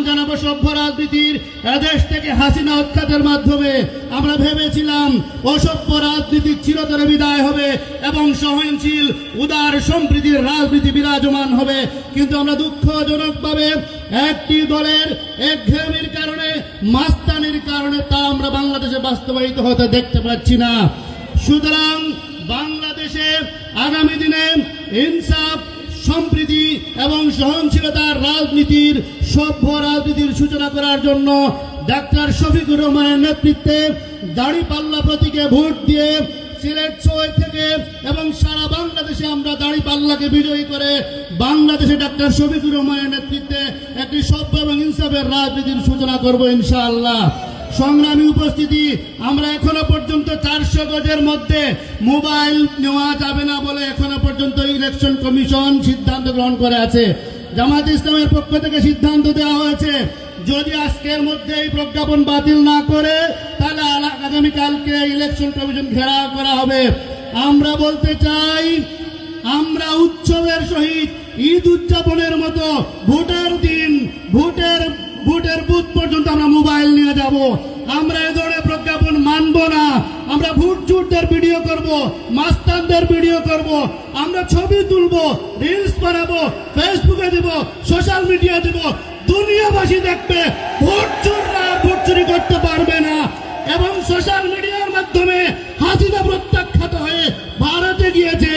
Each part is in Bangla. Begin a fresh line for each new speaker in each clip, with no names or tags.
জানাবো সভ্য রাজনীতির এদেশ থেকে হাসিনা উৎখাতের মাধ্যমে আমরা ভেবেছিলাম অসভ্য রাজনীতি চিরতরে বিদায় হবে এবং সহনশীল উদার সম্প্রীতির রাজনীতি বিরাজমান হবে, কিন্তু আমরা দুঃখজনকভাবে একটি দলের একঘেয়েমির কারণে, মাস্তানির কারণে তা আমরা বাংলাদেশে বাস্তবায়িত হতে দেখতে পাচ্ছি না। সুতরাং বাংলাদেশে আগামী দিনে ইনসাফ, সম্প্রীতি এবং সহনশীলতার রাজনীতির, সভ্য রাজনীতির সূচনা করার জন্য ডাক্তার শফিকুর রহমানের নেতৃত্বে দাঁড়িপাল্লা প্রতীকে ভোট দিয়ে সিলেট ৬ থেকে এবং সারা বাংলাদেশে আমরা দাঁড়িপাল্লাকে বিজয়ী করে বাংলাদেশে ডাক্তার শফিকুর রহমানের নেতৃত্বে একটি সভ্য এবং ইনসাফের রাজনীতির সূচনা করব ইনশাআল্লাহ। সংগ্রামী উপস্থিতি, আমরা এখনো পর্যন্ত 400 গজের মধ্যে মোবাইল নেওয়া যাবে না বলে এখনো পর্যন্ত ইলেকশন কমিশন সিদ্ধান্ত গ্রহণ করে আছে। জামাত ইসলামের পক্ষ থেকে সিদ্ধান্ত দেওয়া হয়েছে, যদি আজকের মধ্যে এই প্রজ্ঞাপন বাতিল না করে তাহলে আগামীকালকে ইলেকশন কমিশন ঘেরাও করা হবে। আমরা বলতে চাই, আমরা উৎসবের সহিত ঈদ উদযাপনের মতো ভোটের দিন, ভোটের বুথ পর্যন্ত আমরা মোবাইল নিয়ে যাব। আমরা এ ধরনের প্রজ্ঞাপন মানব না। আমরা ভোট চোরদের ভিডিও করব, মাস্তানদের ভিডিও করব, আমরা ছবি তুলব, রিলস বানাবো, ফেসবুকে দিব, সোশ্যাল মিডিয়া দিব, দুনিয়াবাসী দেখবে ভোট চোররা ভোট চুরি করতে পারবে না। এবং সোশ্যাল মিডিয়ার মাধ্যমে হাসিনা প্রত্যাখ্যাত হয়ে ভারতে গিয়েছে,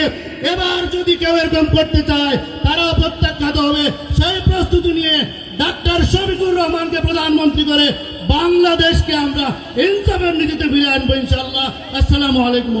এবার যদি কেউ এরকম করতে চায় তারাও প্রত্যাখ্যাত হবে। সেই প্রস্তুতি নিয়ে ডাক্তার শফিকুর রহমানকে প্রধানমন্ত্রী করে বাংলাদেশকে আমরা ইনসাফের নীতিতে ফিরে আনবো ইনশাআল্লাহ। আসসালামু আলাইকুম।